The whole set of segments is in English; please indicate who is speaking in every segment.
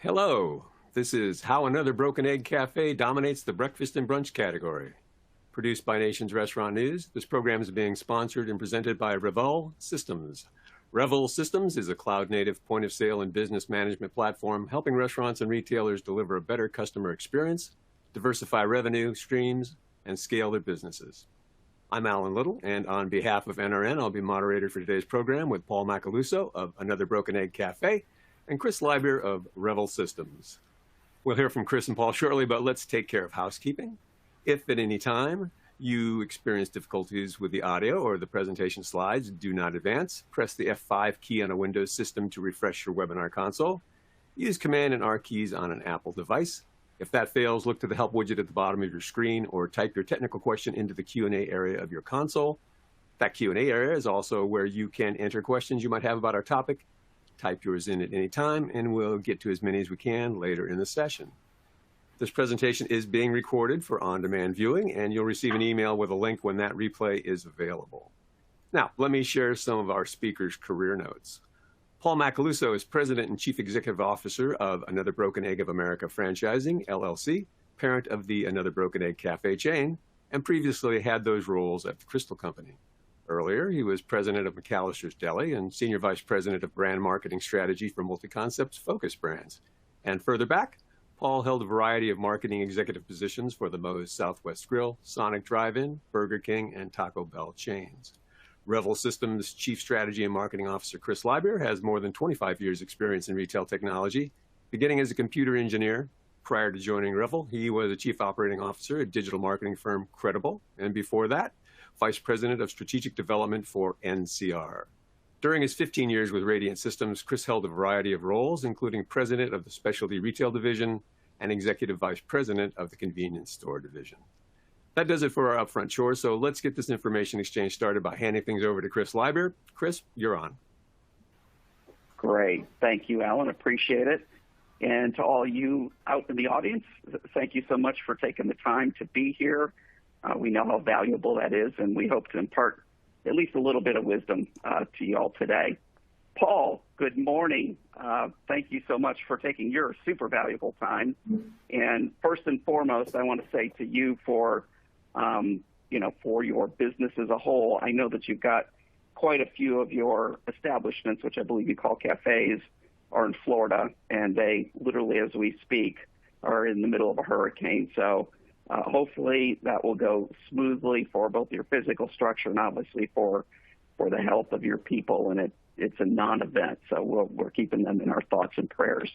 Speaker 1: Hello, this is How Another Broken Egg Cafe Dominates the Breakfast and Brunch category. Produced by Nation's Restaurant News, this program is being sponsored and presented by Revel Systems. Revel Systems is a cloud-native point-of-sale and business management platform helping restaurants and retailers deliver a better customer experience, diversify revenue streams, and scale their businesses. I'm Alan Little, and on behalf of NRN, I'll be moderator for today's program with Paul Macaluso of Another Broken Egg Cafe and Chris Lybeer of Revel Systems. We'll hear from Chris and Paul shortly, but let's take care of housekeeping. If at any time you experience difficulties with the audio or the presentation slides, do not advance. Press the F5 key on a Windows system to refresh your webinar console. Use Command and R keys on an Apple device. If that fails, look to the help widget at the bottom of your screen or type your technical question into the Q&A area of your console. That Q&A area is also where you can enter questions you might have about our topic. Type yours in at any time, and we'll get to as many as we can later in the session. This presentation is being recorded for on-demand viewing, and you'll receive an email with a link when that replay is available. Now, let me share some of our speakers' career notes. Paul Macaluso is President and Chief Executive Officer of Another Broken Egg of America Franchising, LLC, parent of the Another Broken Egg Cafe chain, and previously had those roles at the Crystal Company. Earlier, he was President of Macaluso's Deli and Senior Vice President of Brand Marketing Strategy for Multi-Concepts Focus Brands. And further back, Paul held a variety of marketing executive positions for the Moe's Southwest Grill, Sonic Drive-In, Burger King, and Taco Bell chains. Revel Systems Chief Strategy and Marketing Officer Chris Lybeer has more than 25 years' experience in retail technology, beginning as a computer engineer. Prior to joining Revel, he was a Chief Operating Officer at digital marketing firm Credible, and before that, Vice President of Strategic Development for NCR. During his 15 years with Radiant Systems, Chris held a variety of roles, including President of the Specialty Retail Division and Executive Vice President of the Convenience Store Division. That does it for our upfront chores, so let's get this information exchange started by handing things over to Chris Lybeer. Chris, you're on.
Speaker 2: Great. Thank you, Alan. Appreciate it. And to all you out in the audience, thank you so much for taking the time to be here. We know how valuable that is, and we hope to impart at least a little bit of wisdom to you all today. Paul, good morning. Thank you so much for taking your super valuable time. And first and foremost, I want to say to you for your business as a whole, I know that you've got quite a few of your establishments, which I believe you call cafes, are in Florida, and they literally, as we speak, are in the middle of a hurricane. So hopefully that will go smoothly for both your physical structure and obviously for the health of your people. And it's a non-event, so we're keeping them in our thoughts and prayers.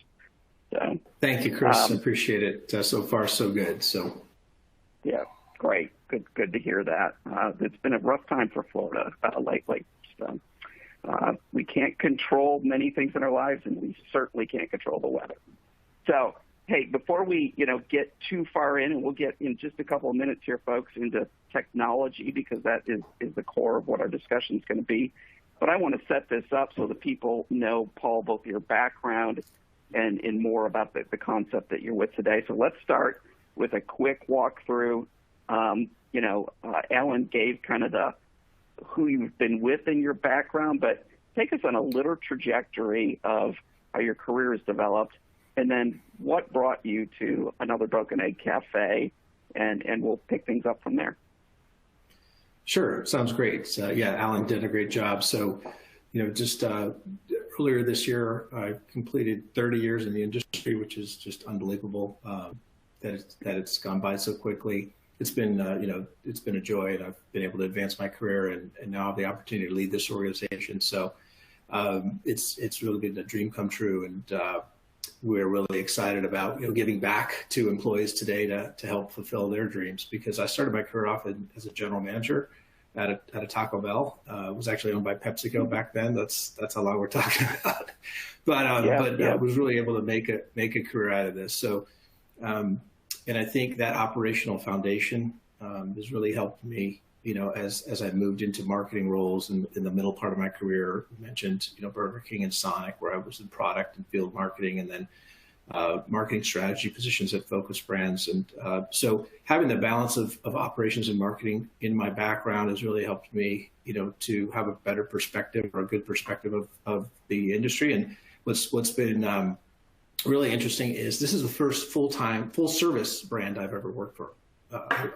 Speaker 2: So,
Speaker 3: thank you, Chris. Appreciate it. So far, so good. So,
Speaker 2: yeah, great. Good to hear that. It's been a rough time for Florida lately. So, we can't control many things in our lives, and we certainly can't control the weather. So, hey, before we get too far in, and we'll get in just a couple of minutes here, folks, into technology, because that is the core of what our discussion is going to be. But I want to set this up so that people know, Paul, both your background and more about the concept that you're with today. So let's start with a quick walkthrough. Alan gave kind of who you've been with in your background, but take us on a little trajectory of how your career has developed, and then what brought you to Another Broken Egg Cafe, and we'll pick things up from there.
Speaker 3: Sure, sounds great. Alan did a great job. So, just earlier this year, I completed 30 years in the industry, which is just unbelievable that it's gone by so quickly. It's been, it's been a joy, and I've been able to advance my career, and now I have the opportunity to lead this organization. So, it's really been a dream come true, and we're really excited about giving back to employees today to help fulfill their dreams, because I started my career off as a general manager at a Taco Bell. It was actually owned by PepsiCo back then. That's how long we're talking about. But I was really able to make a career out of this. So, and I think that operational foundation has really helped me, as I moved into marketing roles in the middle part of my career. You mentioned, Burger King and Sonic, where I was in product and field marketing, and then marketing strategy positions at Focus Brands. And so having the balance of operations and marketing in my background has really helped me, to have a better perspective or a good perspective of the industry. And what's been really interesting is this is the first full-time, full-service brand I've ever worked for.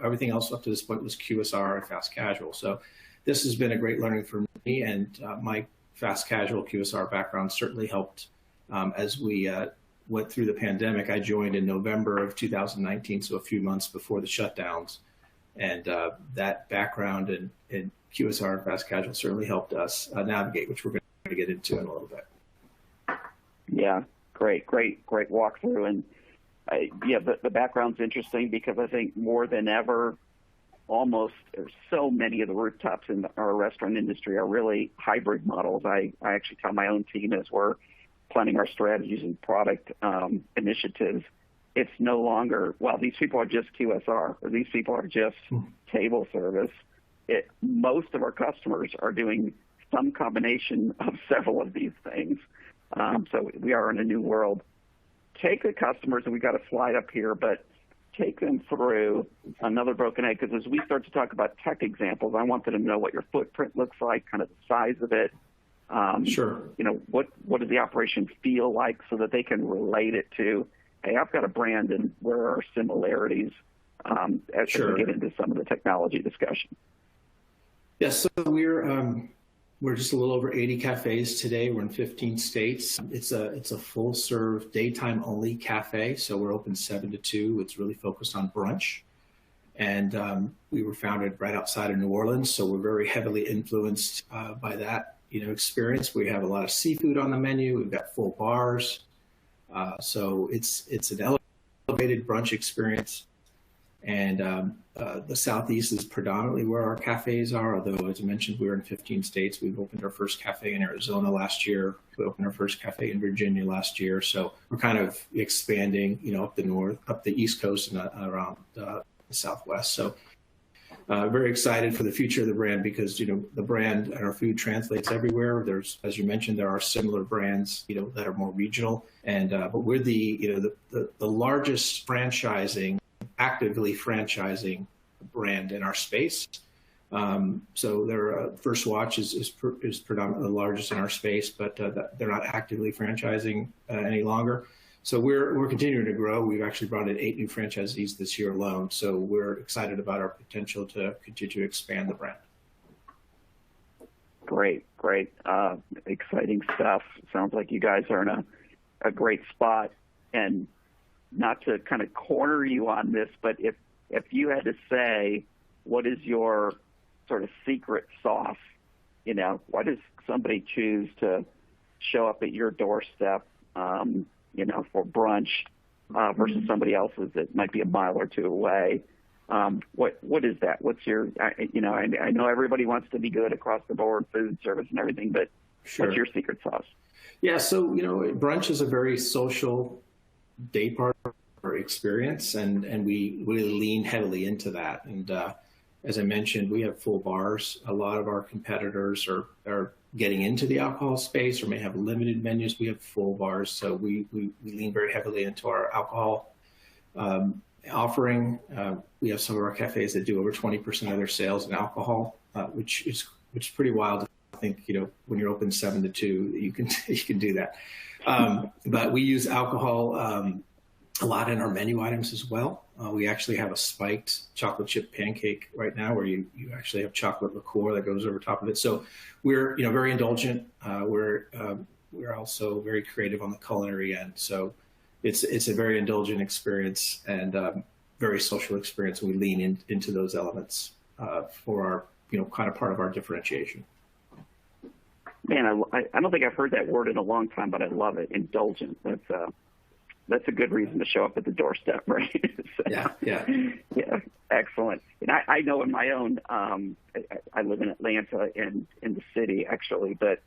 Speaker 3: Everything else up to this point was QSR and fast casual. So this has been a great learning for me, and my fast casual QSR background certainly helped as we went through the pandemic. I joined in November of 2019, so a few months before the shutdowns. And that background in QSR and fast casual certainly helped us navigate, which we're going to get into in a little bit.
Speaker 2: Yeah, great walkthrough. And the background's interesting because I think more than ever, almost so many of the rooftops in our restaurant industry are really hybrid models. I actually tell my own team as we're planning our strategies and product initiatives, it's no longer, well, these people are just QSR or these people are just table service. Most of our customers are doing some combination of several of these things. So we are in a new world. Take the customers, and we got a slide up here, but take them through another broken egg, because as we start to talk about tech examples, I want them to know what your footprint looks like, kind of the size of it.
Speaker 3: Sure.
Speaker 2: What does the operation feel like so that they can relate it to, hey, I've got a brand and where are similarities as
Speaker 3: Sure.
Speaker 2: we get into some of the technology discussion.
Speaker 3: Yes, so we're just a little over 80 cafes today. We're in 15 states. It's a full serve daytime only cafe. So we're open 7 to 2. It's really focused on brunch. And we were founded right outside of New Orleans. So we're very heavily influenced by that, experience. We have a lot of seafood on the menu. We've got full bars. So it's an elevated brunch experience. And the Southeast is predominantly where our cafes are, although, as I mentioned, we're in 15 states. We've opened our first cafe in Arizona last year. We opened our first cafe in Virginia last year. So we're kind of expanding, up the East Coast and around the Southwest. So very excited for the future of the brand because, the brand and our food translates everywhere. There's, as you mentioned, there are similar brands, that are more regional. And but we're the largest actively franchising brand in our space. So First Watch is predominantly the largest in our space, but they're not actively franchising any longer. So we're continuing to grow. We've actually brought in 8 new franchisees this year alone. So we're excited about our potential to continue to expand the brand.
Speaker 2: Great. Exciting stuff. Sounds like you guys are in a great spot. And not to kind of corner you on this, but if you had to say, what is your sort of secret sauce? Why does somebody choose to show up at your doorstep, for brunch versus somebody else's that might be a mile or two away? What is that? What's your, I know everybody wants to be good across the board, food service and everything, but
Speaker 3: Sure.
Speaker 2: What's your secret sauce?
Speaker 3: Yeah, so, brunch is a very social day part experience, and we really lean heavily into that. And as I mentioned, we have full bars. A lot of our competitors are getting into the alcohol space or may have limited menus. We have full bars, so we lean very heavily into our alcohol offering. We have some of our cafes that do over 20% of their sales in alcohol, which is pretty wild. I think, when you're open 7 to 2, you can do that. But we use alcohol a lot in our menu items as well. We actually have a spiked chocolate chip pancake right now where you actually have chocolate liqueur that goes over top of it. So we're, very indulgent. We're also very creative on the culinary end. So it's a very indulgent experience and very social experience. We lean into those elements for our, kind of part of our differentiation.
Speaker 2: Man, I don't think I've heard that word in a long time, but I love it. Indulgent. That's a good reason to show up at the doorstep, right? So,
Speaker 3: Yeah.
Speaker 2: Excellent. And I know in my own, I live in Atlanta in the city actually, but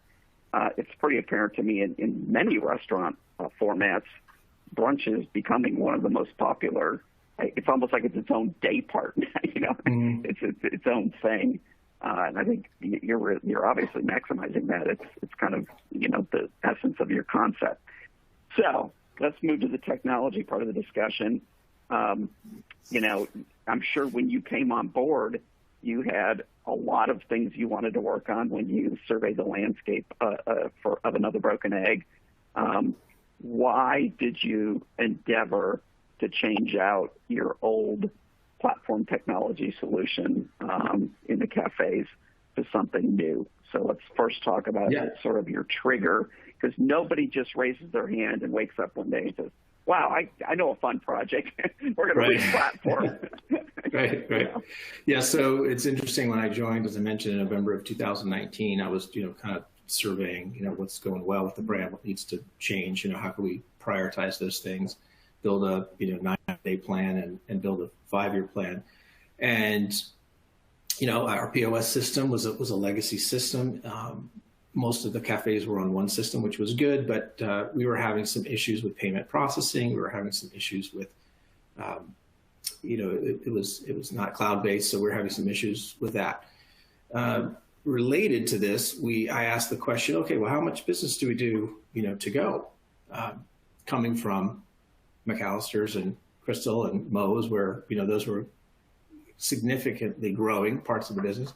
Speaker 2: it's pretty apparent to me in many restaurant formats, brunch is becoming one of the most popular. It's almost like it's its own day part,
Speaker 3: Mm-hmm.
Speaker 2: It's its own thing. And I think you're obviously maximizing that. It's kind of, the essence of your concept. So let's move to the technology part of the discussion. I'm sure when you came on board, you had a lot of things you wanted to work on when you surveyed the landscape of Another Broken Egg. why did you endeavor to change out your old platform technology solution in the cafes to something new? So let's first talk about sort of your trigger, because nobody just raises their hand and wakes up one day and says, wow, I know a fun project. We're going to re-platform.
Speaker 3: Right. Yeah, so it's interesting. When I joined, as I mentioned, in November of 2019, I was, kind of surveying, what's going well with the brand, what needs to change, how can we prioritize those things, build a, 9-day plan and build a 5-year plan. And, our POS system was a legacy system. Most of the cafes were on one system, which was good, but we were having some issues with payment processing. We were having some issues with, it was not cloud-based, so we were having some issues with that. Related to this, I asked the question, okay, well, how much business do we do, to go? Coming from Macaluso's and Crystal and Moe's, where, those were significantly growing parts of the business.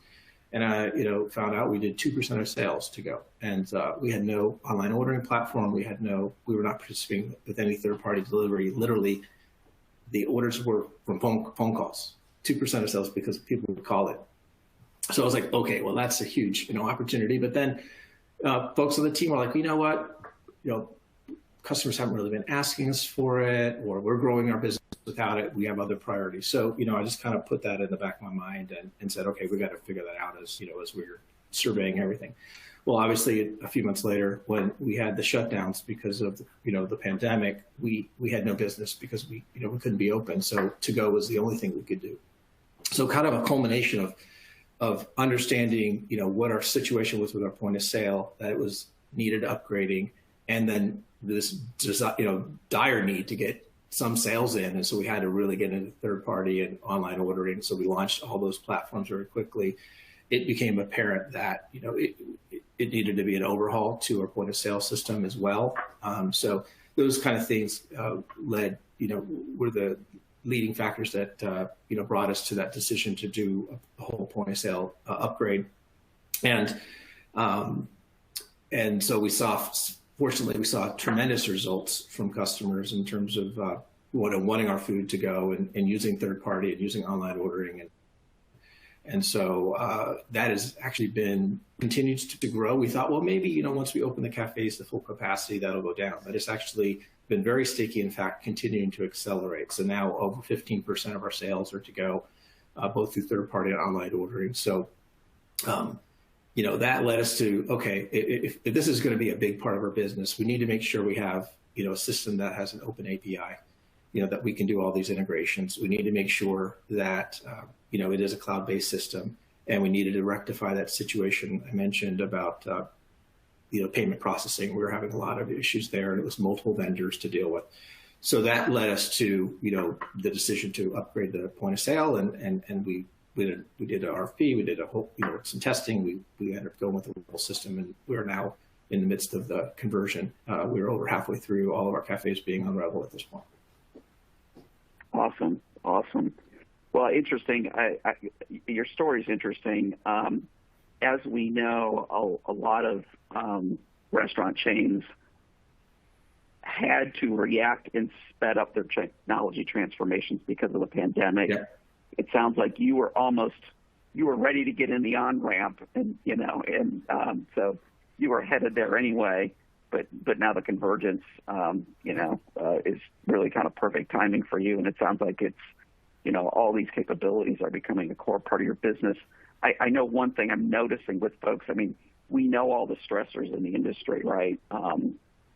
Speaker 3: And I, found out we did 2% of sales to go. And we had no online ordering platform. We were not participating with any third-party delivery. Literally, the orders were from phone calls, 2% of sales, because people would call it. So I was like, okay, well, that's a huge, opportunity. But then folks on the team were like, you know what, customers haven't really been asking us for it, or we're growing our business without it. We have other priorities. So, I just kind of put that in the back of my mind and said, okay, we got to figure that out as we were surveying everything. Well, obviously, a few months later, when we had the shutdowns because of, the pandemic, we had no business because we couldn't be open. So to go was the only thing we could do. So kind of a culmination of understanding, what our situation was with our point of sale, that it was needed upgrading, and then this, dire need to get some sales in. And so we had to really get into third party and online ordering. So we launched all those platforms very quickly. It became apparent that, it needed to be an overhaul to our point of sale system as well. So those kind of things led, were the leading factors that, brought us to that decision to do a whole point of sale upgrade. And so fortunately, we saw tremendous results from customers in terms of wanting our food to go and using third party and using online ordering. And so that has actually continued to grow. We thought, well, maybe, once we open the cafes to full capacity, that'll go down. But it's actually been very sticky, in fact, continuing to accelerate. So now over 15% of our sales are to go, both through third party and online ordering. So, that led us to, okay, if this is going to be a big part of our business, we need to make sure we have, a system that has an open API, that we can do all these integrations. We need to make sure that, it is a cloud-based system, and we needed to rectify that situation I mentioned about, payment processing. We were having a lot of issues there, and it was multiple vendors to deal with. So that led us to, the decision to upgrade the point of sale, and we did an RFP, we did a whole, some testing. We ended up going with the Revel system, and we're now in the midst of the conversion. We're over halfway through all of our cafes being on Revel at this point.
Speaker 2: Awesome. Well, interesting. Your story is interesting. As we know, a lot of restaurant chains had to react and sped up their technology transformations because of the pandemic. Yeah. It sounds like you were ready to get in the on-ramp, and so you were headed there anyway. But now the convergence, is really kind of perfect timing for you. And it sounds like it's, all these capabilities are becoming a core part of your business. I know one thing I'm noticing with folks. I mean, we know all the stressors in the industry, right?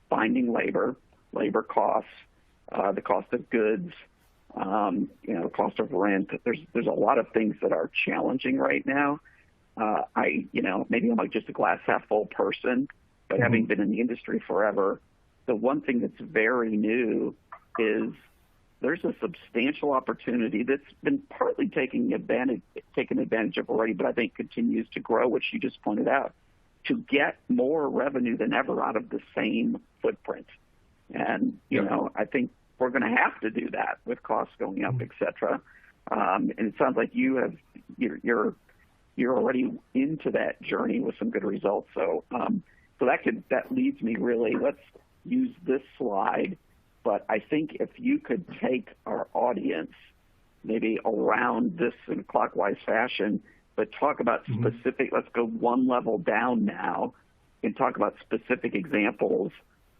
Speaker 2: Finding labor costs, the cost of goods, the cost of rent. There's a lot of things that are challenging right now. Maybe I'm like just a glass half full person, but having been in the industry forever, the one thing that's very new is there's a substantial opportunity that's been partly taken advantage of already, but I think continues to grow, which you just pointed out, to get more revenue than ever out of the same footprint. And, I think we're going to have to do that with costs going up, et cetera. And it sounds like you're already into that journey with some good results. So, that leads me really, use this slide, but I think if you could take our audience maybe around this in clockwise fashion, but talk about specific, let's go one level down now and talk about specific examples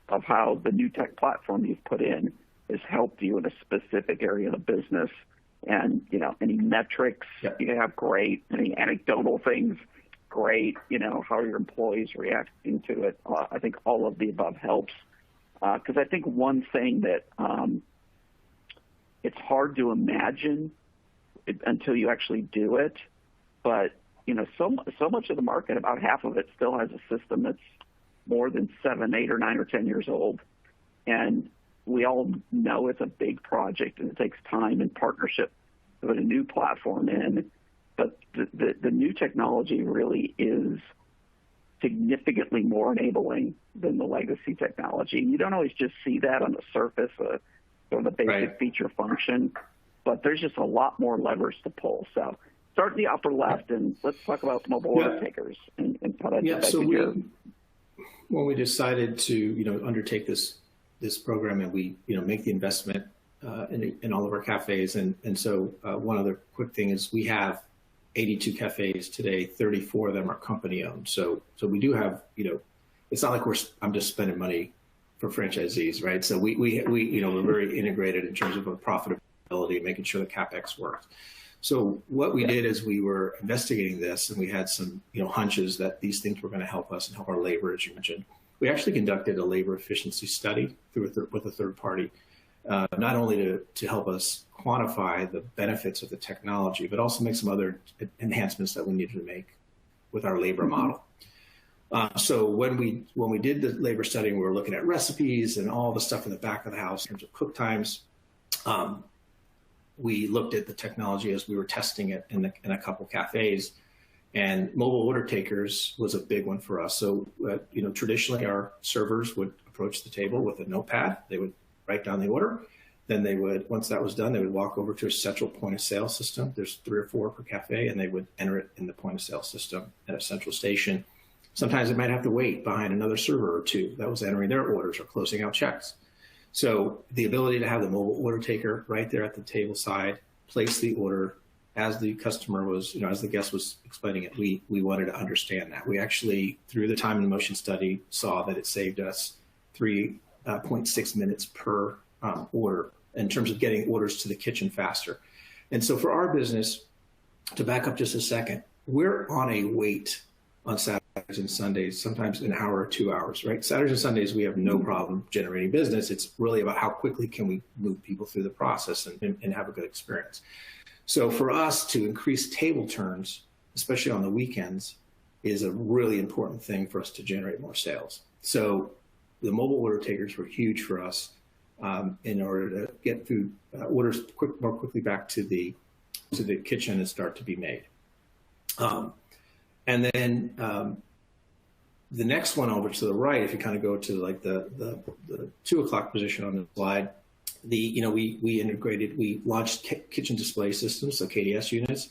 Speaker 2: of how the new tech platform you've put in has helped you in a specific area of the business. And, any metrics you have, great. Any anecdotal things, great. How are your employees reacting to it? I think all of the above helps. Because I think one thing that it's hard to imagine until you actually do it, but so much of the market, about half of it, still has a system that's more than 7, 8, or 9, or 10 years old, and we all know it's a big project and it takes time and partnership to put a new platform in. But the new technology really is significantly more enabling than the legacy technology. You don't always just see that on the surface or the basic feature function, but there's just a lot more levers to pull. So start in the upper left and let's talk about mobile order takers and how that's
Speaker 3: so when we decided to undertake this program and we make the investment in all of our cafes, and so one other quick thing is we have 82 cafes today. 34 of them are company owned. So we do have it's not like I'm just spending money for franchisees, right? So we're very integrated in terms of our profitability, making sure the CapEx works. So what we did is we were investigating this, and we had some hunches that these things were going to help us and help our labor, as you mentioned. We actually conducted a labor efficiency study with a third party, not only to help us quantify the benefits of the technology, but also make some other enhancements that we needed to make with our labor model. So when we did the labor study, we were looking at recipes and all the stuff in the back of the house in terms of cook times. We looked at the technology as we were testing it in a couple cafes, and mobile order takers was a big one for us. So, traditionally our servers would approach the table with a notepad. They would write down the order. Then they would, once that was done, they would walk over to a central point of sale system. There's 3 or 4 per cafe, and they would enter it in the point of sale system at a central station. Sometimes they might have to wait behind another server or two that was entering their orders or closing out checks. So the ability to have the mobile order taker right there at the table side, place the order as the customer was, as the guest was explaining it, we wanted to understand that. We actually, through the time and motion study, saw that it saved us 3.6 minutes per order in terms of getting orders to the kitchen faster. And so for our business, to back up just a second, we're on a wait on Saturdays and Sundays, sometimes an hour or 2 hours, right? Saturdays and Sundays, we have no problem generating business. It's really about how quickly can we move people through the process and have a good experience. So for us to increase table turns, especially on the weekends, is a really important thing for us to generate more sales. So the mobile order takers were huge for us in order to get food orders more quickly back to the kitchen and start to be made. And then the next one over to the right, if you kind of go to like the 2 o'clock position on the slide, we launched kitchen display systems, so KDS units,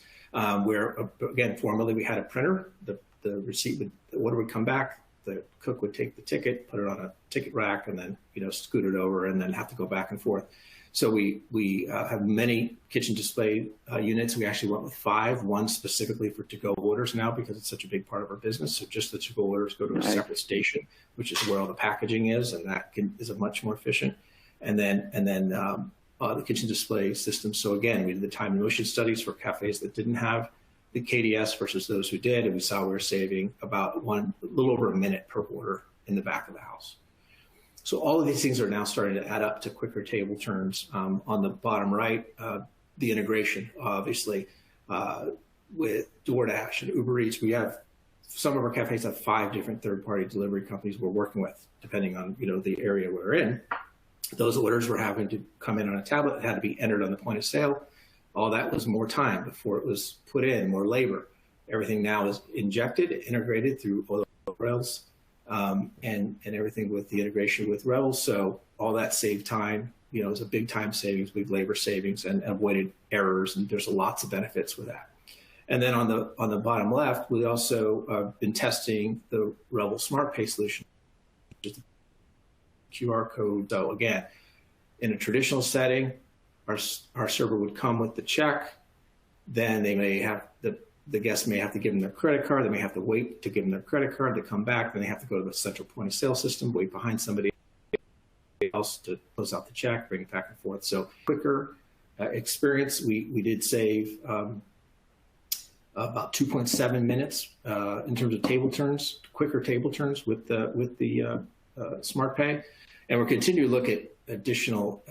Speaker 3: where again, formerly we had a printer, the receipt the order would come back, the cook would take the ticket, put it on a ticket rack, and then scoot it over, and then have to go back and forth. So we have many kitchen display units. We actually went with 5, one specifically for to-go orders now because it's such a big part of our business. So just the to-go orders go to a separate station, which is where all the packaging is, and that is a much more efficient. And then the kitchen display system. So again, we did the time and motion studies for cafes that didn't have the KDS versus those who did, and we saw we were saving about a little over a minute per order in the back of the house. So all of these things are now starting to add up to quicker table turns. On the bottom right, the integration, obviously, with DoorDash and Uber Eats. We have some of our cafes have 5 different third-party delivery companies we're working with, depending on the area we're in. Those orders were having to come in on a tablet. It had to be entered on the point of sale. All that was more time before it was put in, more labor. Everything now is injected, integrated through oil rails. And everything with the integration with Revel. So all that saved time, is a big time savings, big labor savings, and avoided errors. And there's lots of benefits with that. And then on the bottom left, we also been testing the Revel Smart Pay solution, which is the QR code. So again, in a traditional setting, our server would come with the check. Then they may have the guest may have to give them their credit card. They may have to wait to give them their credit card to come back. Then they have to go to the central point of sale system, wait behind somebody else to close out the check, bring it back and forth. So quicker experience. We did save about 2.7 minutes in terms of table turns, quicker table turns with the Smart Pay, and we're continuing to look at additional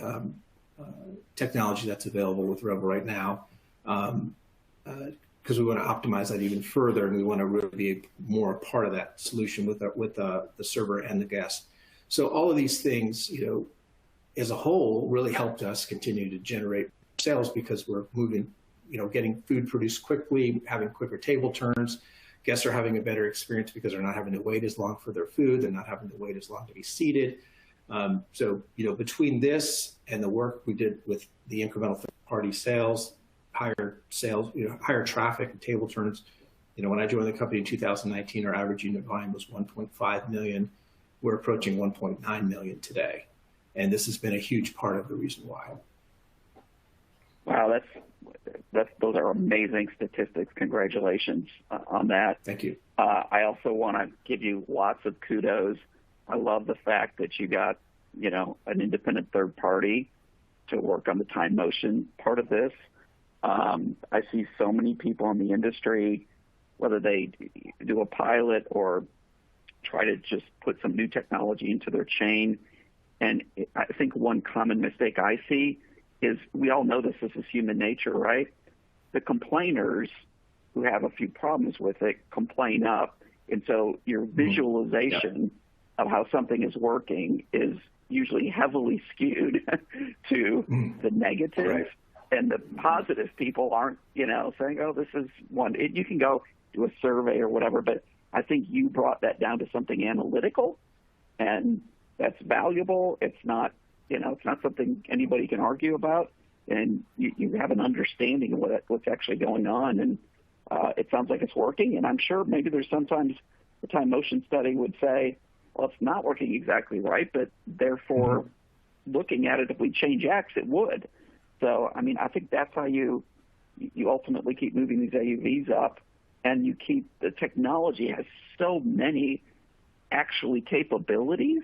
Speaker 3: technology that's available with Revel right now, because we want to optimize that even further, and we want to really be more a part of that solution with the server and the guest. So all of these things, as a whole, really helped us continue to generate sales because we're moving, getting food produced quickly, having quicker table turns. Guests are having a better experience because they're not having to wait as long for their food. They're not having to wait as long to be seated. So, between this and the work we did with the incremental third-party sales, higher sales, higher traffic and table turns. When I joined the company in 2019, our average unit volume was 1.5 million. We're approaching 1.9 million today. And this has been a huge part of the reason why.
Speaker 2: Wow, those are amazing statistics. Congratulations on that.
Speaker 3: Thank you.
Speaker 2: I also want to give you lots of kudos. I love the fact that you got, an independent third party to work on the time motion part of this. I see so many people in the industry, whether they do a pilot or try to just put some new technology into their chain. And I think one common mistake I see is, we all know this is human nature, right? The complainers who have a few problems with it complain up. And so your visualization of how something is working is usually heavily skewed to the negative.
Speaker 3: Right.
Speaker 2: And the positive people aren't, saying, oh, this is one. You can go do a survey or whatever, but I think you brought that down to something analytical, and that's valuable. It's not, it's not something anybody can argue about, and you have an understanding of what's actually going on, and it sounds like it's working. And I'm sure maybe there's sometimes the time motion study would say, well, it's not working exactly right, but therefore looking at it, if we change X, it would. So, I think that's how you ultimately keep moving these AUVs up, and you keep the technology has so many actually capabilities.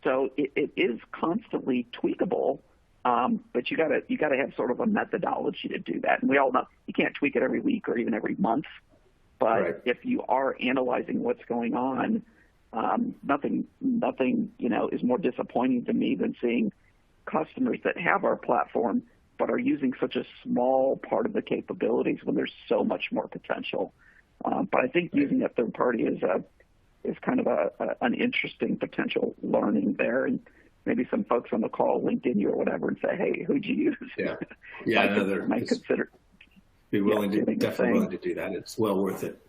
Speaker 2: So it is constantly tweakable, but you gotta have sort of a methodology to do that. And we all know you can't tweak it every week or even every month. But
Speaker 3: right.
Speaker 2: If you are analyzing what's going on, nothing is more disappointing to me than seeing customers that have our platform but are using such a small part of the capabilities when there's so much more potential. But I think using a third party is kind of an interesting potential learning there. And maybe some folks on the call linked in you or whatever and say, hey, who'd you use?
Speaker 3: Yeah.
Speaker 2: might consider.
Speaker 3: Be willing to do that. It's well worth it.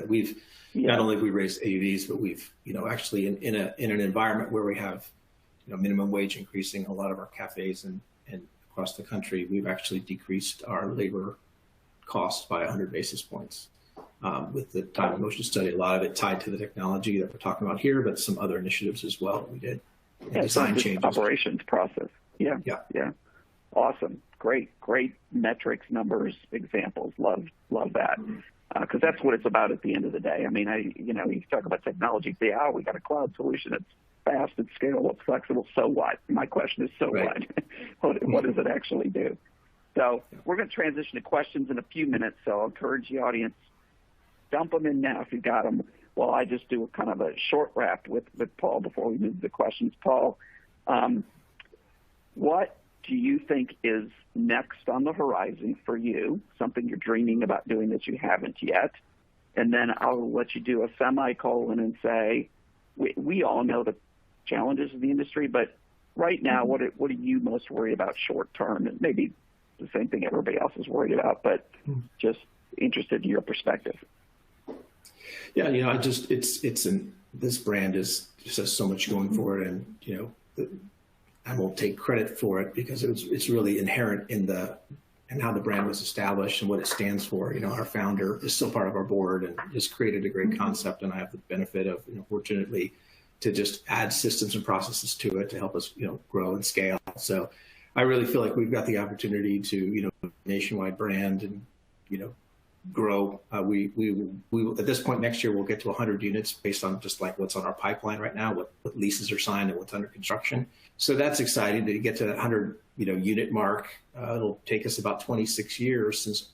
Speaker 3: We've not only have we raised AUVs, but we've, actually in an environment where we have, minimum wage increasing a lot of our cafes and across the country, we've actually decreased our labor costs by 100 basis points with the time and motion study. A lot of it tied to the technology that we're talking about here, but some other initiatives as well that we did. Design changes.
Speaker 2: Operations process. Yeah. Awesome. Great metrics, numbers, examples. Love that. Because that's what it's about at the end of the day. You talk about technology, say, we got a cloud solution. It's fast, it's scalable, it's flexible. So what? My question is, so
Speaker 3: right.
Speaker 2: what? What does it actually do? So we're going to transition to questions in a few minutes. So I'll encourage the audience, dump them in now if you've got them, while I just do kind of a short wrap with Paul before we move to the questions. Paul, what do you think is next on the horizon for you, something you're dreaming about doing that you haven't yet? And then I'll let you do a semicolon and say, we all know the challenges of the industry, but right now, what are you most worried about short term? And maybe the same thing everybody else is worried about, but just interested in your perspective.
Speaker 3: Yeah, this brand just has so much going for it, and I won't take credit for it because it's really inherent in how the brand was established and what it stands for. Our founder is still part of our board and just created a great concept, and I have the benefit of, fortunately, to just add systems and processes to it to help us, grow and scale. So I really feel like we've got the opportunity to, nationwide brand and, grow. We at this point next year, we'll get to 100 units based on just like what's on our pipeline right now, what leases are signed and what's under construction. So that's exciting to get to that 100, unit mark. It'll take us about 26 years since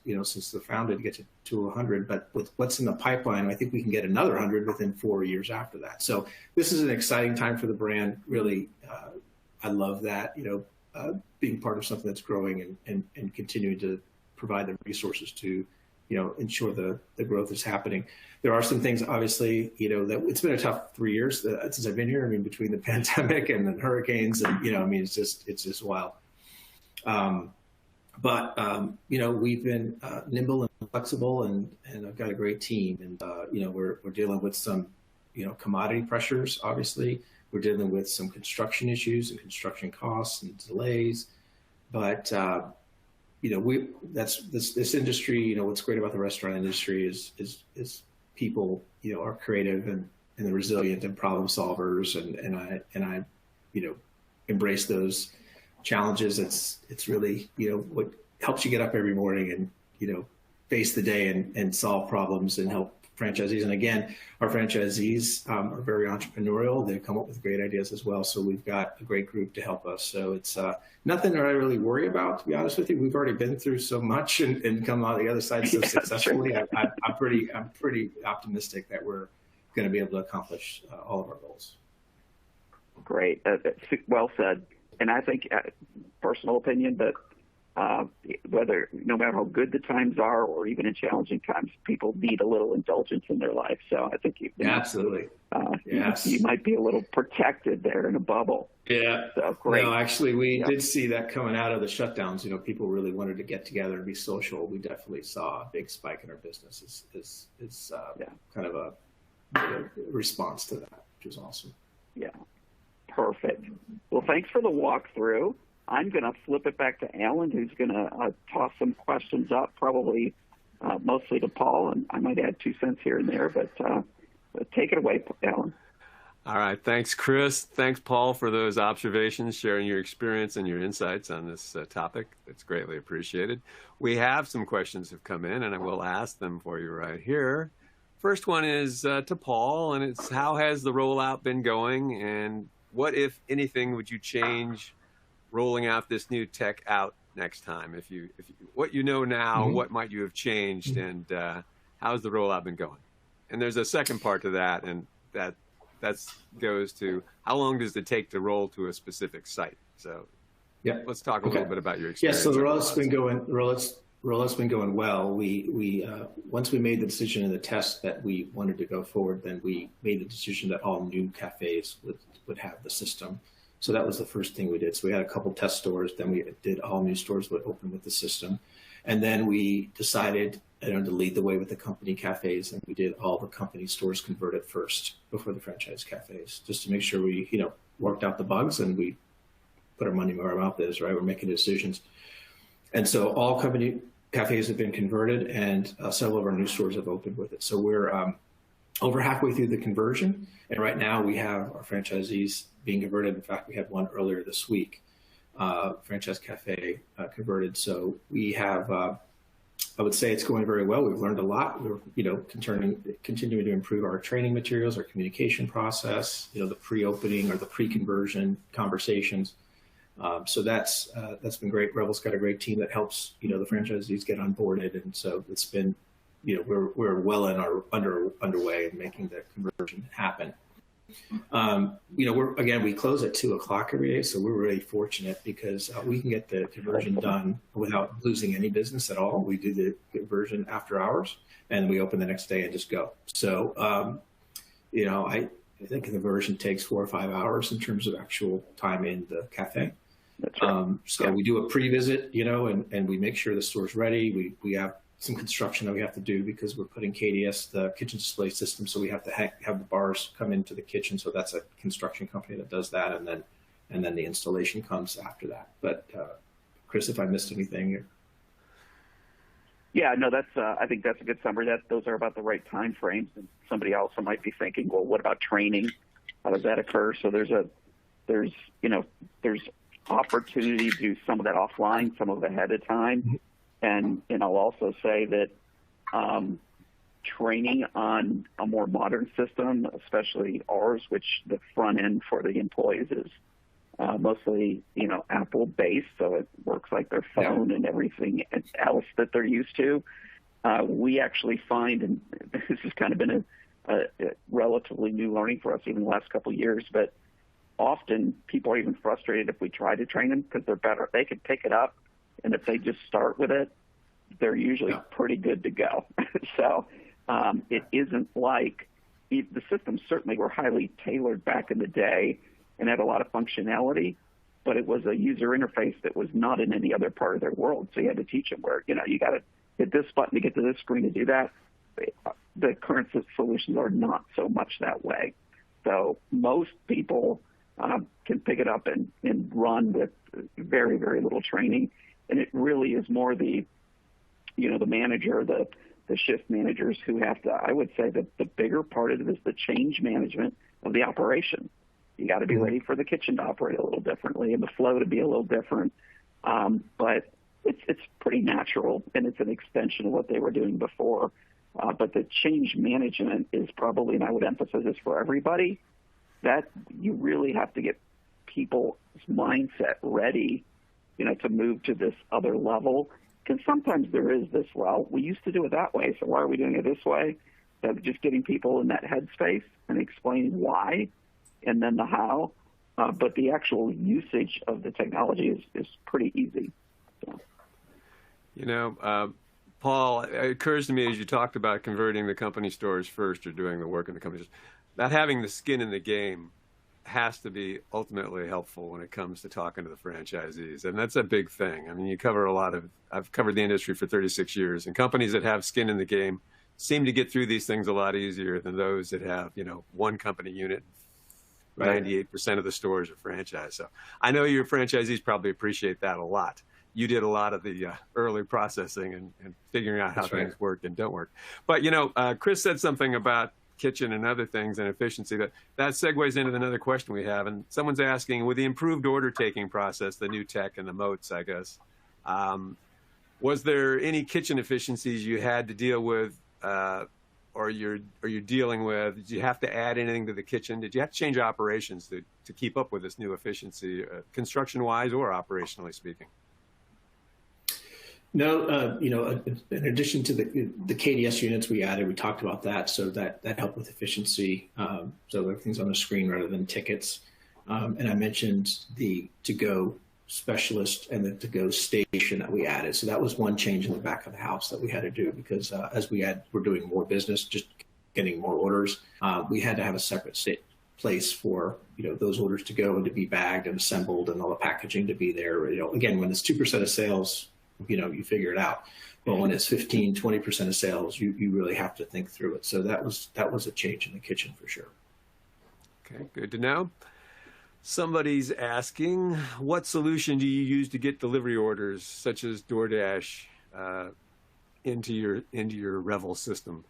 Speaker 3: the founder to get to 100. But with what's in the pipeline, I think we can get another 100 within 4 years after that. So this is an exciting time for the brand. Really, I love that, being part of something that's growing and continuing to provide the resources to ensure the growth is happening. There are some things, obviously, that it's been a tough 3 years since I've been here. I mean, between the pandemic and the hurricanes, and it's just wild. But we've been nimble and flexible, and I've got a great team, and we're dealing with some commodity pressures. Obviously, we're dealing with some construction issues and construction costs and delays, but this industry. What's great about the restaurant industry is people are creative and they're resilient and problem solvers, and I embrace those challenges. It's really what helps you get up every morning and face the day and solve problems and help franchisees. And again, our franchisees are very entrepreneurial. They come up with great ideas as well. So we've got a great group to help us. So it's nothing that I really worry about, to be honest with you. We've already been through so much and come out the other side so successfully. I'm pretty optimistic that we're going to be able to accomplish all of our goals.
Speaker 2: Great. Well said. And I think, personal opinion, that no matter how good the times are or even in challenging times, people need a little indulgence in their life. So I think
Speaker 3: absolutely. Yes.
Speaker 2: You might be a little protected there in a bubble.
Speaker 3: Yeah.
Speaker 2: So great.
Speaker 3: No, actually, we did see that coming out of the shutdowns. People really wanted to get together and be social. We definitely saw a big spike in our business. Is kind of a response to that, which is awesome.
Speaker 2: Yeah. Perfect. Well, thanks for the walkthrough. I'm going to flip it back to Alan, who's going to toss some questions up, probably mostly to Paul, and I might add 2 cents here and there, but take it away, Alan.
Speaker 1: All right. Thanks, Chris. Thanks, Paul, for those observations, sharing your experience and your insights on this topic. It's greatly appreciated. We have some questions have come in, and I will ask them for you right here. First one is to Paul, and it's how has the rollout been going, and what, if anything, would you change rolling out this new tech out next time? If you what you know now, what might you have changed, and how's the rollout been going? And there's a second part to that, and that goes to how long does it take to roll to a specific site? So let's talk a little bit about your experience.
Speaker 3: Yeah, so the rollout's been going well. We once we made the decision in the test that we wanted to go forward, then we made the decision that all new cafes would have the system. So that was the first thing we did. So we had a couple test stores, then we did all new stores would open with the system. And then we decided to lead the way with the company cafes, and we did all the company stores converted first before the franchise cafes, just to make sure we, worked out the bugs and we put our money where our mouth is, right? We're making decisions. And so all company cafes have been converted, and several of our new stores have opened with it. So we're over halfway through the conversion. And right now we have our franchisees being converted. In fact, we had one earlier this week, franchise cafe converted. So we have, I would say it's going very well. We've learned a lot. We're, continuing to improve our training materials, our communication process, the pre-opening or the pre-conversion conversations. So that's been great. Revel's got a great team that helps, the franchisees get onboarded. And so it's been, we're well in our underway in making the conversion happen. We close at 2:00 every day, so we're really fortunate because we can get the conversion done without losing any business at all. We do the conversion after hours, and we open the next day and just go. So, I think the conversion takes 4 or 5 hours in terms of actual time in the cafe.
Speaker 2: That's right.
Speaker 3: We do a pre-visit, and we make sure the store's ready. We have some construction that we have to do because we're putting KDS, the kitchen display system, so we have to have the bars come into the kitchen. So that's a construction company that does that, and then the installation comes after that. But Chris, if I missed anything here.
Speaker 2: Yeah, no, that's. I think that's a good summary. Those are about the right time frames. And somebody also might be thinking, well, what about training? how does that occur? So there's opportunity to do some of that offline, some of it ahead of time. And I'll also say that training on a more modern system, especially ours, which the front end for the employees is mostly, Apple based, so it works like their phone and everything else that they're used to. We actually find, and this has kind of been a relatively new learning for us even the last couple of years, but often people are even frustrated if we try to train them because they're better. They can pick it up, and if they just start with it, they're usually pretty good to go. So it isn't like the systems certainly were highly tailored back in the day and had a lot of functionality, but it was a user interface that was not in any other part of their world. So you had to teach them where, you got to hit this button to get to this screen to do that. The current solutions are not so much that way. So most people can pick it up and run with very, very little training. And it really is more the manager, the shift managers who have to, I would say that the bigger part of it is the change management of the operation. You got to be ready for the kitchen to operate a little differently and the flow to be a little different. But it's pretty natural, and it's an extension of what they were doing before. But the change management is probably, and I would emphasize this for everybody, that you really have to get people's mindset ready, to move to this other level. Because sometimes there is this, well, we used to do it that way, so why are we doing it this way? So just getting people in that headspace and explaining why and then the how. But the actual usage of the technology is pretty easy. So.
Speaker 1: Paul, it occurs to me as you talked about converting the company stores first or doing the work in the company stores, that having the skin in the game has to be ultimately helpful when it comes to talking to the franchisees. And that's a big thing. I mean, I've covered the industry for 36 years, and companies that have skin in the game seem to get through these things a lot easier than those that have, one company unit. Right. 98% of the stores are franchise. So I know your franchisees probably appreciate that a lot. You did a lot of the early processing and figuring out how things work and don't work. But, Chris said something about kitchen and other things and efficiency that segues into another question we have. And someone's asking, with the improved order taking process, the new tech and the moats, I guess, was there any kitchen efficiencies you had to deal with or you're dealing with? Did you have to add anything to the kitchen? Did you have to change operations to keep up with this new efficiency, construction-wise or operationally speaking?
Speaker 3: No, in addition to the KDS units we added, we talked about that, so that helped with efficiency. So everything's on the screen rather than tickets. And I mentioned the to-go specialist and the to-go station that we added. So that was one change in the back of the house that we had to do because as we're doing more business, just getting more orders, we had to have a separate place for those orders to go and to be bagged and assembled and all the packaging to be there. Again, when it's 2% of sales, you figure it out. But when it's 15, 20% of sales, you really have to think through it. So that was a change in the kitchen for sure.
Speaker 1: Okay, good to know. Somebody's asking, what solution do you use to get delivery orders such as DoorDash into your Revel system?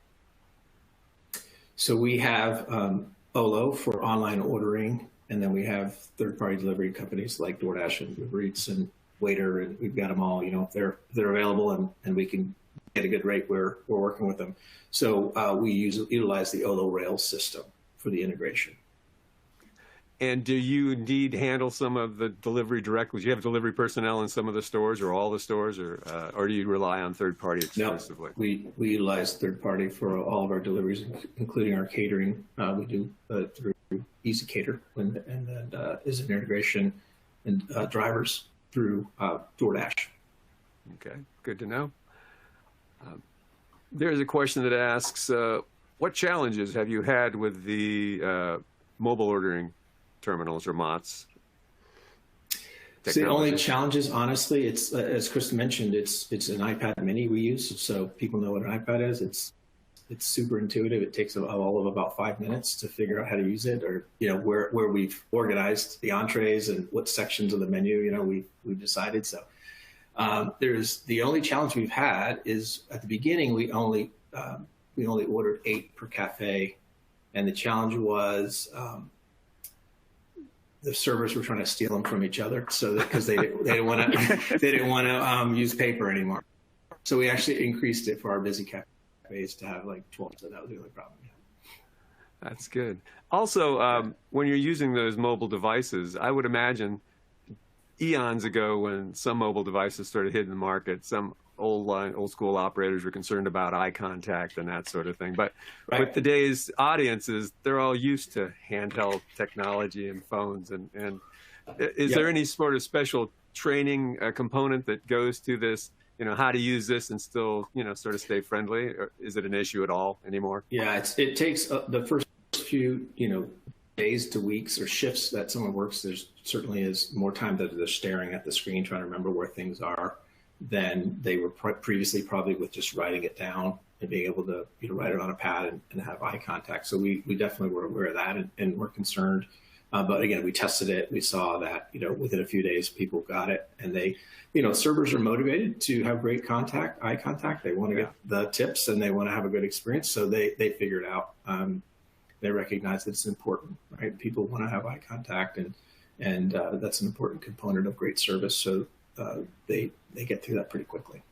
Speaker 3: So we have Olo for online ordering, and then we have third-party delivery companies like DoorDash and Uber Eats and Waiter, and we've got them all. If they're available and we can get a good rate, we're working with them. So we utilize the Olo Rails system for the integration.
Speaker 1: And do you indeed handle some of the delivery directly? Do you have delivery personnel in some of the stores or all the stores, or do you rely on third party exclusively?
Speaker 3: No, we utilize third party for all of our deliveries, including our catering. We do through Easy Cater, and then is an integration and drivers through DoorDash.
Speaker 1: Okay, good to know. There's a question that asks, what challenges have you had with the mobile ordering terminals or MOTS?
Speaker 3: So the only challenges, honestly, it's as Chris mentioned, it's an iPad mini we use, so people know what an iPad is. It's super intuitive. It takes all of about 5 minutes to figure out how to use it, or where we've organized the entrees and what sections of the menu we've decided. So there's the only challenge we've had is at the beginning we only ordered 8 per cafe, and the challenge was the servers were trying to steal them from each other, so because they didn't want to use paper anymore. So we actually increased it for our busy cafes to have like 12. So that was the only problem.
Speaker 1: That's good. Also, when you're using those mobile devices, I would imagine eons ago when some mobile devices started hitting the market, some old school operators were concerned about eye contact and that sort of thing. But with today's audiences, they're all used to handheld technology and phones. And is there any sort of special training component that goes to this, how to use this and still, sort of stay friendly? Or is it an issue at all anymore?
Speaker 3: Yeah, it takes the first few, days to weeks or shifts that someone works. There's certainly is more time that they're staring at the screen, trying to remember where things are, than they were previously, probably with just writing it down and being able to write it on a pad and have eye contact. So we definitely were aware of that and we're concerned. But again, we tested it. We saw that within a few days people got it, and they servers are motivated to have great eye contact. They want to get the tips and they want to have a good experience. So they figured out. They recognize that it's important, right? People want to have eye contact, and that's an important component of great service. So they get through that pretty quickly.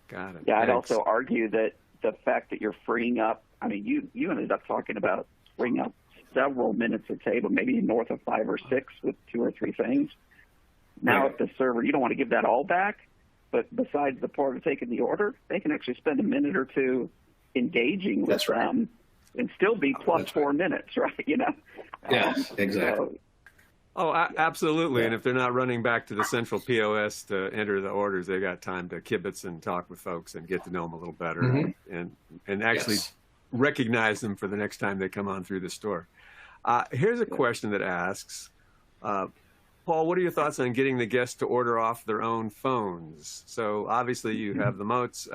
Speaker 1: Got it.
Speaker 2: Yeah,
Speaker 1: Thanks.
Speaker 2: I'd also argue that the fact that you're freeing up, you ended up talking about freeing up several minutes a table, maybe north of 5 or 6 with 2 or 3 things. Now at the server, you don't want to give that all back, but besides the part of taking the order, they can actually spend a minute or two engaging with them and still be plus 4 minutes, right?
Speaker 3: Yes, exactly.
Speaker 1: Absolutely. Yeah. And if they're not running back to the central POS to enter the orders, they got time to kibitz and talk with folks and get to know them a little better and actually recognize them for the next time they come on through the store. Here's a question that asks, Paul, what are your thoughts on getting the guests to order off their own phones? So obviously you have the moats.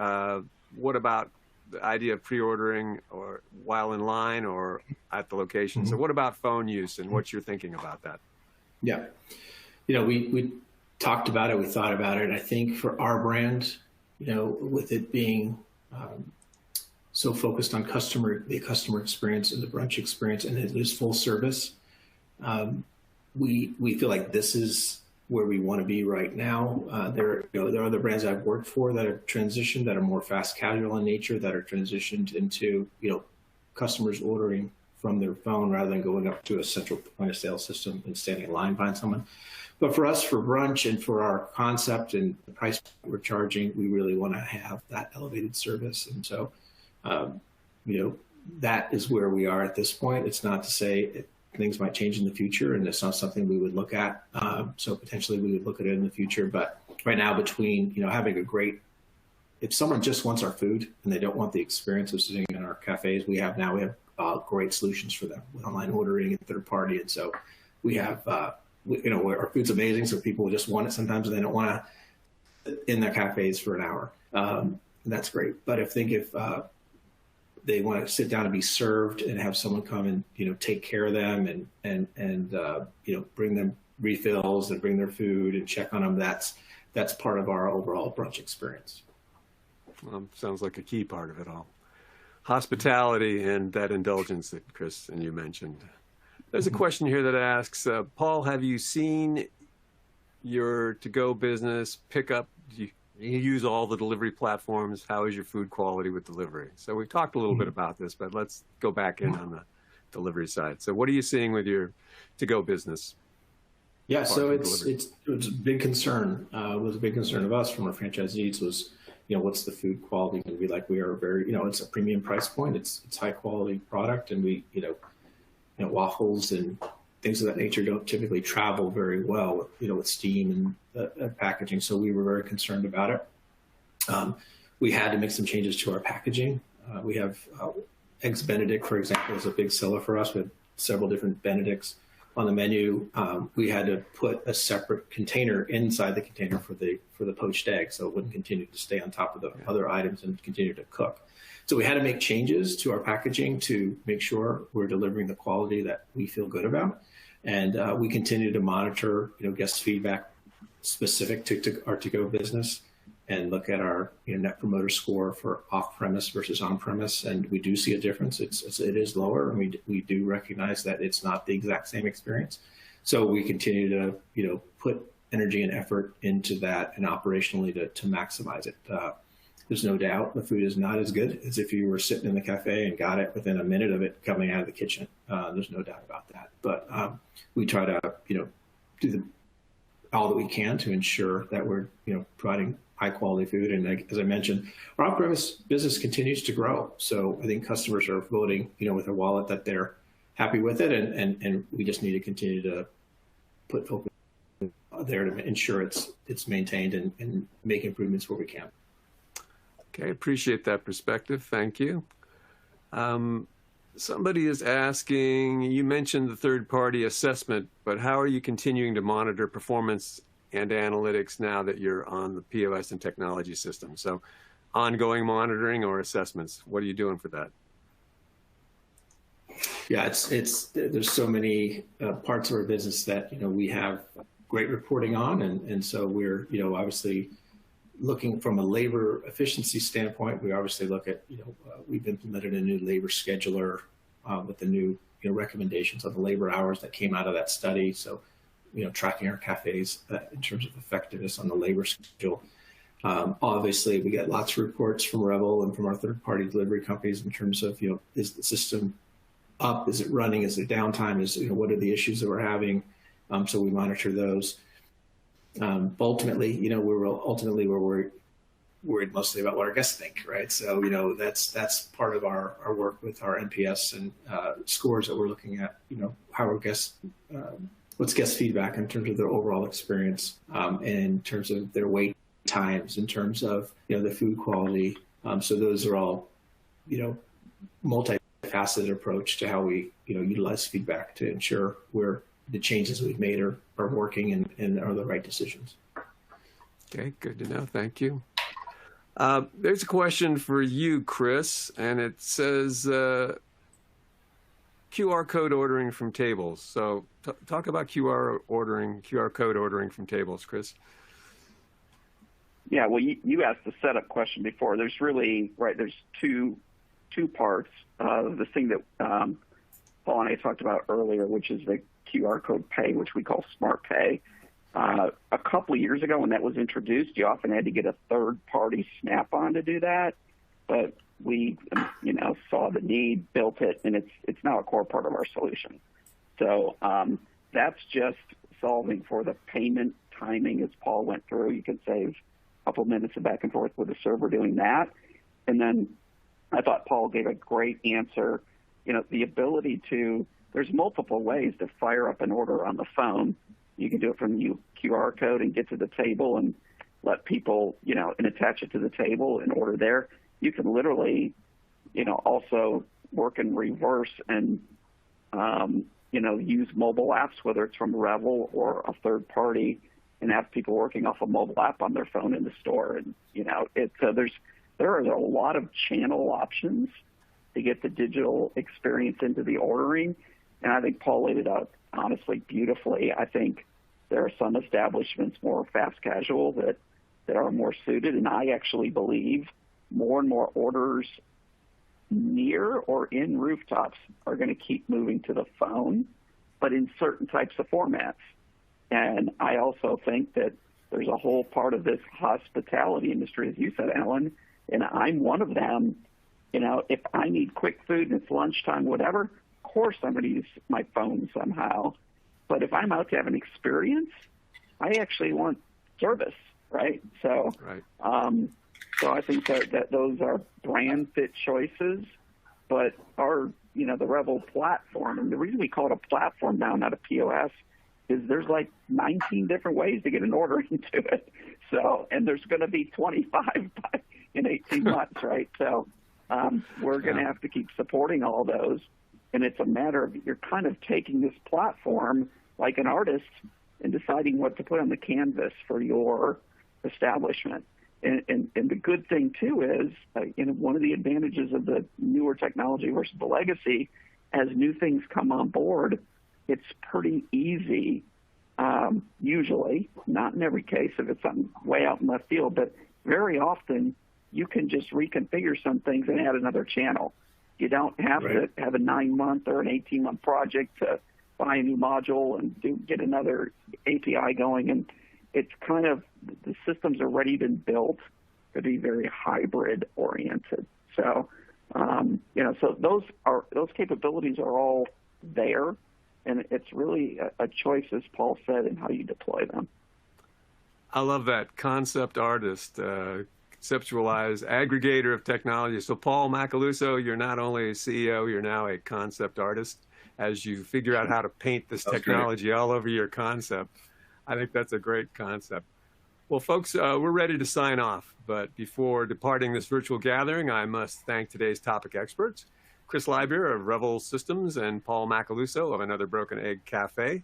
Speaker 1: What about the idea of pre-ordering or while in line or at the location? So what about phone use and what you're thinking about that?
Speaker 3: Yeah. We talked about it, we thought about it. I think for our brand, with it being so focused on the customer experience and the brunch experience, and it is full service, we feel like this is where we want to be right now. There are other brands I've worked for that have transitioned, that are more fast casual in nature, that are transitioned into, customers ordering from their phone rather than going up to a central point of sale system and standing in line behind someone. But for us, for brunch and for our concept and the price we're charging, we really want to have that elevated service. And so, that is where we are at this point. It's not to say things might change in the future, and it's not something we would look at. So potentially we would look at it in the future. But right now, between having if someone just wants our food and they don't want the experience of sitting in our cafes, we have great solutions for them with online ordering and third party. And so we have where our food's amazing, so people just want it sometimes, and they don't want to sit in their cafes for an hour. That's great. But if they want to sit down and be served and have someone come and take care of them and bring them refills and bring their food and check on them, that's part of our overall brunch experience.
Speaker 1: Sounds like a key part of it all. Hospitality and that indulgence that Chris and you mentioned. There's a question here that asks, Paul, have you seen your to-go business pick up? You use all the delivery platforms. How is your food quality with delivery? So we've talked a little bit about this, but let's go back in on the delivery side. So what are you seeing with your to-go business?
Speaker 3: Yeah, so it's a big concern. It was a big concern of us from our franchisees was, what's the food quality going to be like? We are very, it's a premium price point. It's high quality product, and we, waffles and things of that nature don't typically travel very well, with steam and packaging. So we were very concerned about it. We had to make some changes to our packaging. We have Eggs Benedict, for example, is a big seller for us. We have several different Benedicts on the menu. We had to put a separate container inside the container for the poached egg, so it wouldn't continue to stay on top of the other items and continue to cook. So we had to make changes to our packaging to make sure we're delivering the quality that we feel good about. And we continue to monitor, guest feedback specific to our to-go business, and look at our net promoter score for off-premise versus on-premise, and we do see a difference. It is lower, and we do recognize that it's not the exact same experience. So we continue to, put energy and effort into that and operationally to maximize it. There's no doubt the food is not as good as if you were sitting in the cafe and got it within a minute of it coming out of the kitchen. There's no doubt about that. But we try to, do all that we can to ensure that we're, providing high quality food. And as I mentioned, our off-premise business continues to grow. So I think customers are voting, with a wallet that they're happy with it. And we just need to continue to put focus there to ensure it's maintained and make improvements where we can.
Speaker 1: Okay, appreciate that perspective. Thank you. Somebody is asking, you mentioned the third-party assessment, but how are you continuing to monitor performance and analytics now that you're on the POS and technology system? So ongoing monitoring or assessments, what are you doing for that?
Speaker 3: Yeah, there's so many parts of our business that, we have great reporting on. And so we're, obviously looking from a labor efficiency standpoint. We obviously look at, we've implemented a new labor scheduler with the new, recommendations on the labor hours that came out of that study. So, tracking our cafes in terms of effectiveness on the labor schedule. Obviously, we get lots of reports from Revel and from our third-party delivery companies in terms of, is the system up? Is it running? Is there downtime? What are the issues that we're having? So we monitor those. Ultimately, we're worried mostly about what our guests think, right? So, that's part of our work with our NPS and scores that we're looking at, how our guests, what's guest feedback in terms of their overall experience, and in terms of their wait times, in terms of, the food quality. So those are all, multifaceted approach to how we, utilize feedback to ensure the changes we've made are working and are the right decisions.
Speaker 1: Okay, good to know. Thank you. There's a question for you, Chris, and it says QR code ordering from tables. So talk about QR code ordering from tables, Chris.
Speaker 2: Yeah, well, you asked the setup question before. There's really, there's two parts of the thing that Paul and I talked about earlier, which is the QR code pay, which we call Smart Pay. A couple of years ago when that was introduced, you often had to get a third-party Snap-on to do that. But we, saw the need, built it, and it's now a core part of our solution. So that's just solving for the payment timing, as Paul went through. You can save a couple of minutes of back and forth with the server doing that. And then I thought Paul gave a great answer. The ability to, there's multiple ways to fire up an order on the phone. You can do it from QR code and get to the table and let people, and attach it to the table and order there. You can literally, also work in reverse and, use mobile apps, whether it's from Revel or a third party, and have people working off a mobile app on their phone in the store. And, there are a lot of channel options to get the digital experience into the ordering. And I think Paul laid it out, honestly, beautifully. I think there are some establishments, more fast casual, that are more suited. And I actually believe more and more orders near or in rooftops are going to keep moving to the phone, but in certain types of formats. And I also think that there's a whole part of this hospitality industry, as you said, Alan, and I'm one of them. If I need quick food and it's lunchtime, whatever, of course I'm going to use my phone somehow. But if I'm out to have an experience, I actually want service, right? So, so I think that those are brand fit choices, but our, the Revel platform, and the reason we call it a platform now, not a POS, is there's like 19 different ways to get an order into it. So, and there's going to be 25 in 18 months, right? So we're going to have to keep supporting all those. And it's a matter of, you're kind of taking this platform like an artist and deciding what to put on the canvas for your establishment. And the good thing, too, is one of the advantages of the newer technology versus the legacy, as new things come on board, it's pretty easy, usually, not in every case if it's something way out in left field, but very often you can just reconfigure some things and add another channel. You don't have to have a 9-month or an 18-month project to buy a new module and get another API going. And it's kind of, the system's already been built to be very hybrid oriented. So, so those capabilities are all there, and it's really a choice, as Paul said, in how you deploy them.
Speaker 1: I love that concept artist, conceptualize, aggregator of technology. So Paul Macaluso, you're not only a CEO, you're now a concept artist as you figure out how to paint this technology all over your concept. I think that's a great concept. Well, folks, we're ready to sign off. But before departing this virtual gathering, I must thank today's topic experts, Chris Lybeer of Revel Systems and Paul Macaluso of Another Broken Egg Cafe.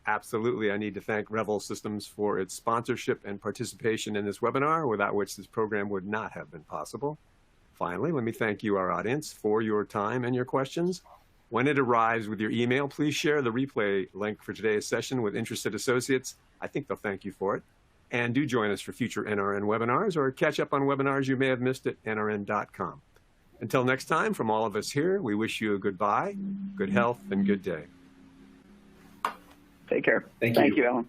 Speaker 1: Absolutely, I need to thank Revel Systems for its sponsorship and participation in this webinar, without which this program would not have been possible. Finally, let me thank you, our audience, for your time and your questions. When it arrives with your email, please share the replay link for today's session with interested associates. I think they'll thank you for it. And do join us for future NRN webinars, or catch up on webinars you may have missed at nrn.com. Until next time, from all of us here, we wish you a goodbye, good health, and good day.
Speaker 2: Take care.
Speaker 3: Thank you.
Speaker 2: Thank you, Alan.